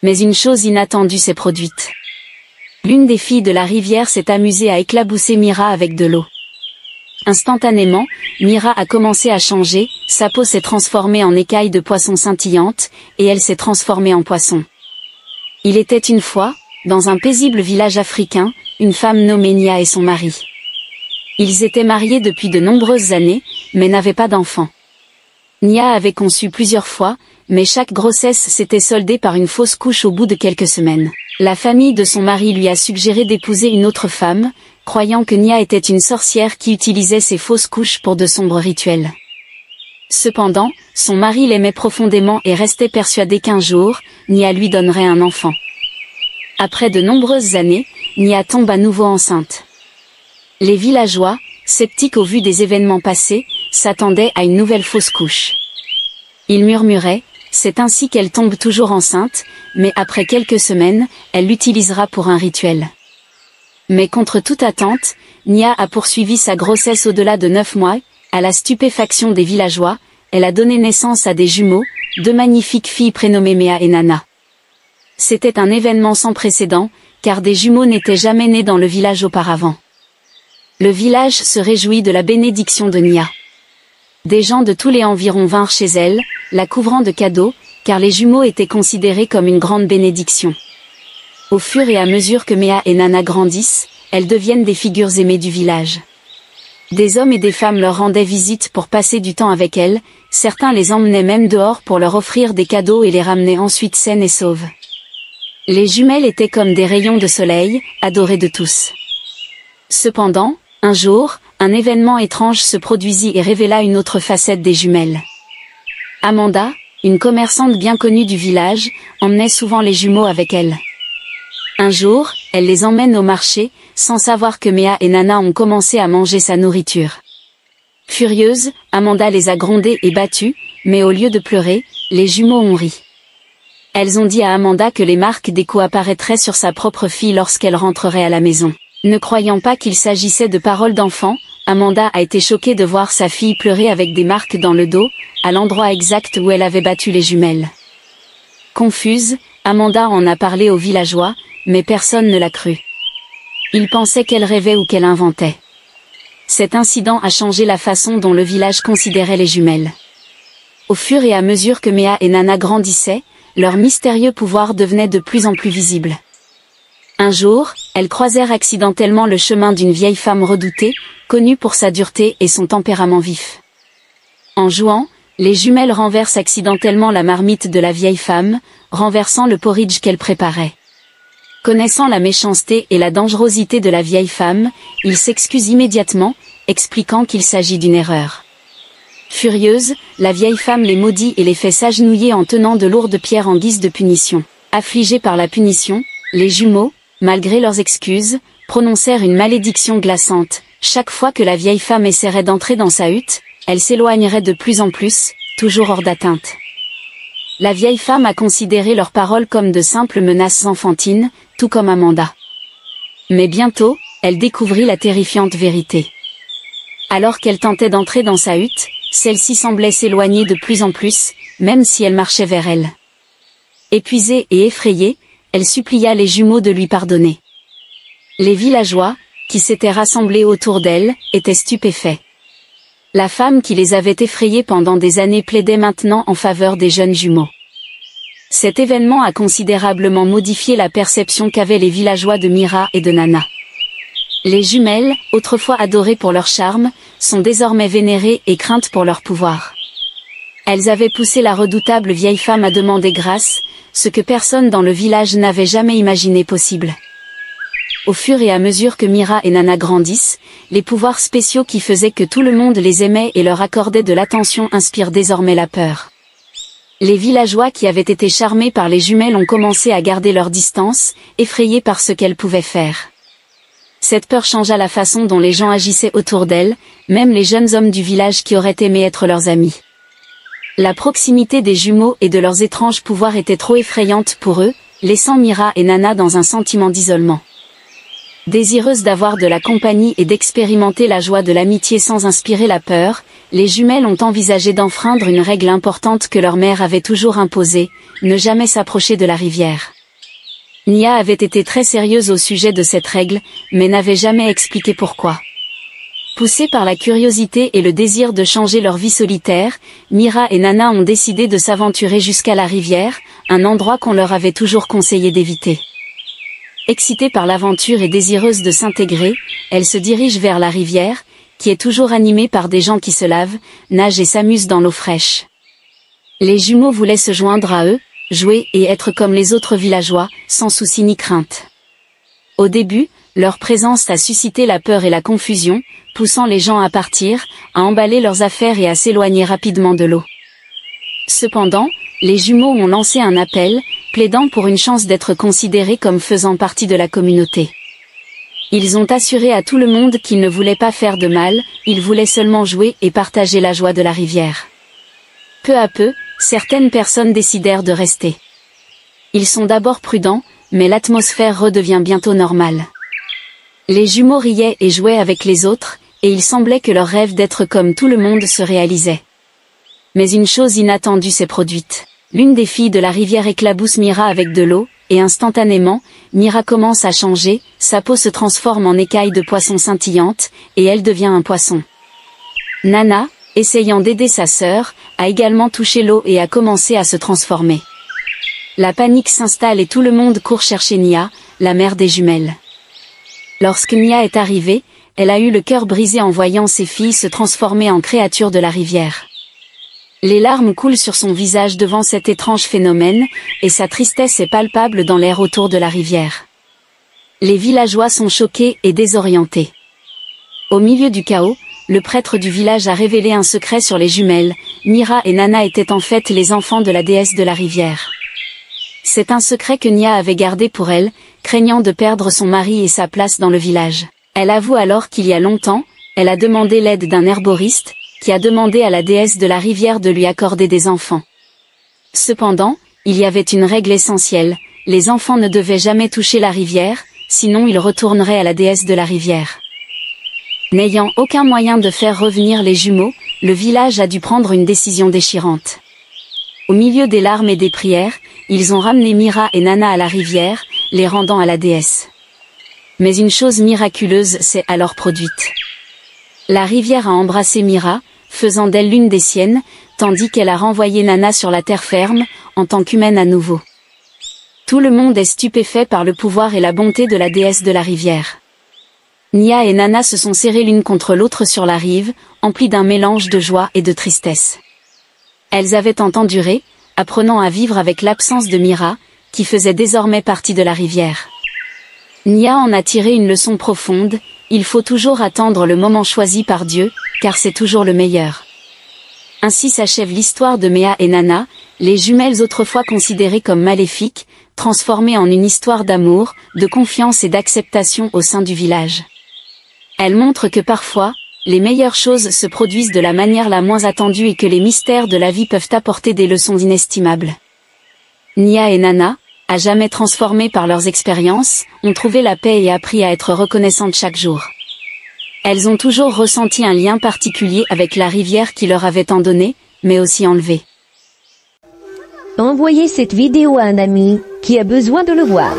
Mais une chose inattendue s'est produite. L'une des filles de la rivière s'est amusée à éclabousser Mira avec de l'eau. Instantanément, Mira a commencé à changer, sa peau s'est transformée en écaille de poisson scintillante, et elle s'est transformée en poisson. Il était une fois, dans un paisible village africain, une femme nommée Nia et son mari. Ils étaient mariés depuis de nombreuses années, mais n'avaient pas d'enfants. Nia avait conçu plusieurs fois, mais chaque grossesse s'était soldée par une fausse couche au bout de quelques semaines. La famille de son mari lui a suggéré d'épouser une autre femme, croyant que Nia était une sorcière qui utilisait ses fausses couches pour de sombres rituels. Cependant, son mari l'aimait profondément et restait persuadé qu'un jour, Nia lui donnerait un enfant. Après de nombreuses années, Nia tombe à nouveau enceinte. Les villageois, sceptiques au vu des événements passés, s'attendaient à une nouvelle fausse couche. Ils murmuraient, c'est ainsi qu'elle tombe toujours enceinte, mais après quelques semaines, elle l'utilisera pour un rituel. Mais contre toute attente, Nia a poursuivi sa grossesse au-delà de 9 mois, à la stupéfaction des villageois, elle a donné naissance à des jumeaux, 2 magnifiques filles prénommées Mea et Nana. C'était un événement sans précédent, car des jumeaux n'étaient jamais nés dans le village auparavant. Le village se réjouit de la bénédiction de Nia. Des gens de tous les environs vinrent chez elle, la couvrant de cadeaux, car les jumeaux étaient considérés comme une grande bénédiction. Au fur et à mesure que Mea et Nana grandissent, elles deviennent des figures aimées du village. Des hommes et des femmes leur rendaient visite pour passer du temps avec elles, certains les emmenaient même dehors pour leur offrir des cadeaux et les ramenaient ensuite saines et sauves. Les jumelles étaient comme des rayons de soleil, adorées de tous. Cependant, un jour, un événement étrange se produisit et révéla une autre facette des jumelles. Amanda, une commerçante bien connue du village, emmenait souvent les jumeaux avec elle. Un jour, elle les emmène au marché, sans savoir que Mea et Nana ont commencé à manger sa nourriture. Furieuse, Amanda les a grondés et battus, mais au lieu de pleurer, les jumeaux ont ri. Elles ont dit à Amanda que les marques des coups apparaîtraient sur sa propre fille lorsqu'elle rentrerait à la maison. Ne croyant pas qu'il s'agissait de paroles d'enfant, Amanda a été choquée de voir sa fille pleurer avec des marques dans le dos, à l'endroit exact où elle avait battu les jumelles. Confuse, Amanda en a parlé aux villageois, mais personne ne l'a cru. Ils pensaient qu'elle rêvait ou qu'elle inventait. Cet incident a changé la façon dont le village considérait les jumelles. Au fur et à mesure que Mea et Nana grandissaient, leur mystérieux pouvoir devenait de plus en plus visible. Un jour, elles croisèrent accidentellement le chemin d'une vieille femme redoutée, connue pour sa dureté et son tempérament vif. En jouant, les jumelles renversent accidentellement la marmite de la vieille femme, renversant le porridge qu'elle préparait. Connaissant la méchanceté et la dangerosité de la vieille femme, ils s'excusent immédiatement, expliquant qu'il s'agit d'une erreur. Furieuse, la vieille femme les maudit et les fait s'agenouiller en tenant de lourdes pierres en guise de punition. Affligés par la punition, les jumeaux, malgré leurs excuses, prononcèrent une malédiction glaçante. Chaque fois que la vieille femme essaierait d'entrer dans sa hutte, elle s'éloignerait de plus en plus, toujours hors d'atteinte. La vieille femme a considéré leurs paroles comme de simples menaces enfantines, tout comme Amanda. Mais bientôt, elle découvrit la terrifiante vérité. Alors qu'elle tentait d'entrer dans sa hutte, celle-ci semblait s'éloigner de plus en plus, même si elle marchait vers elle. Épuisée et effrayée, elle supplia les jumeaux de lui pardonner. Les villageois, qui s'étaient rassemblés autour d'elle, étaient stupéfaits. La femme qui les avait effrayés pendant des années plaidait maintenant en faveur des jeunes jumeaux. Cet événement a considérablement modifié la perception qu'avaient les villageois de Mira et de Nana. Les jumelles, autrefois adorées pour leur charme, sont désormais vénérées et craintes pour leur pouvoir. Elles avaient poussé la redoutable vieille femme à demander grâce, ce que personne dans le village n'avait jamais imaginé possible. Au fur et à mesure que Mira et Nana grandissent, les pouvoirs spéciaux qui faisaient que tout le monde les aimait et leur accordait de l'attention inspirent désormais la peur. Les villageois qui avaient été charmés par les jumelles ont commencé à garder leur distance, effrayés par ce qu'elles pouvaient faire. Cette peur changea la façon dont les gens agissaient autour d'elles, même les jeunes hommes du village qui auraient aimé être leurs amis. La proximité des jumeaux et de leurs étranges pouvoirs était trop effrayante pour eux, laissant Mira et Nana dans un sentiment d'isolement. Désireuses d'avoir de la compagnie et d'expérimenter la joie de l'amitié sans inspirer la peur, les jumelles ont envisagé d'enfreindre une règle importante que leur mère avait toujours imposée, ne jamais s'approcher de la rivière. Nia avait été très sérieuse au sujet de cette règle, mais n'avait jamais expliqué pourquoi. Poussées par la curiosité et le désir de changer leur vie solitaire, Mira et Nana ont décidé de s'aventurer jusqu'à la rivière, un endroit qu'on leur avait toujours conseillé d'éviter. Excitées par l'aventure et désireuses de s'intégrer, elles se dirigent vers la rivière, qui est toujours animée par des gens qui se lavent, nagent et s'amusent dans l'eau fraîche. Les jumeaux voulaient se joindre à eux, jouer et être comme les autres villageois, sans souci ni crainte. Au début, leur présence a suscité la peur et la confusion, poussant les gens à partir, à emballer leurs affaires et à s'éloigner rapidement de l'eau. Cependant, les jumeaux ont lancé un appel, plaidant pour une chance d'être considérés comme faisant partie de la communauté. Ils ont assuré à tout le monde qu'ils ne voulaient pas faire de mal, ils voulaient seulement jouer et partager la joie de la rivière. Peu à peu, certaines personnes décidèrent de rester. Ils sont d'abord prudents, mais l'atmosphère redevient bientôt normale. Les jumeaux riaient et jouaient avec les autres, et il semblait que leur rêve d'être comme tout le monde se réalisait. Mais une chose inattendue s'est produite. L'une des filles de la rivière éclabousse Mira avec de l'eau, et instantanément, Mira commence à changer, sa peau se transforme en écaille de poisson scintillante, et elle devient un poisson. Nana, essayant d'aider sa sœur, a également touché l'eau et a commencé à se transformer. La panique s'installe et tout le monde court chercher Nia, la mère des jumelles. Lorsque Nia est arrivée, elle a eu le cœur brisé en voyant ses filles se transformer en créatures de la rivière. Les larmes coulent sur son visage devant cet étrange phénomène, et sa tristesse est palpable dans l'air autour de la rivière. Les villageois sont choqués et désorientés. Au milieu du chaos, le prêtre du village a révélé un secret sur les jumelles. Mira et Nana étaient en fait les enfants de la déesse de la rivière. C'est un secret que Nia avait gardé pour elle, craignant de perdre son mari et sa place dans le village. Elle avoue alors qu'il y a longtemps, elle a demandé l'aide d'un herboriste, qui a demandé à la déesse de la rivière de lui accorder des enfants. Cependant, il y avait une règle essentielle, les enfants ne devaient jamais toucher la rivière, sinon ils retourneraient à la déesse de la rivière. N'ayant aucun moyen de faire revenir les jumeaux, le village a dû prendre une décision déchirante. Au milieu des larmes et des prières, ils ont ramené Mira et Nana à la rivière, les rendant à la déesse. Mais une chose miraculeuse s'est alors produite. La rivière a embrassé Mira, faisant d'elle l'une des siennes, tandis qu'elle a renvoyé Nana sur la terre ferme, en tant qu'humaine à nouveau. Tout le monde est stupéfait par le pouvoir et la bonté de la déesse de la rivière. Nia et Nana se sont serrées l'une contre l'autre sur la rive, emplies d'un mélange de joie et de tristesse. Elles avaient tant enduré, apprenant à vivre avec l'absence de Mira, qui faisait désormais partie de la rivière. Nia en a tiré une leçon profonde, il faut toujours attendre le moment choisi par Dieu, car c'est toujours le meilleur. Ainsi s'achève l'histoire de Méa et Nana, les jumelles autrefois considérées comme maléfiques, transformées en une histoire d'amour, de confiance et d'acceptation au sein du village. Elle montre que parfois, les meilleures choses se produisent de la manière la moins attendue et que les mystères de la vie peuvent apporter des leçons inestimables. Nia et Nana, à jamais transformées par leurs expériences, ont trouvé la paix et appris à être reconnaissantes chaque jour. Elles ont toujours ressenti un lien particulier avec la rivière qui leur avait tant donné, mais aussi enlevé. Envoyez cette vidéo à un ami qui a besoin de le voir.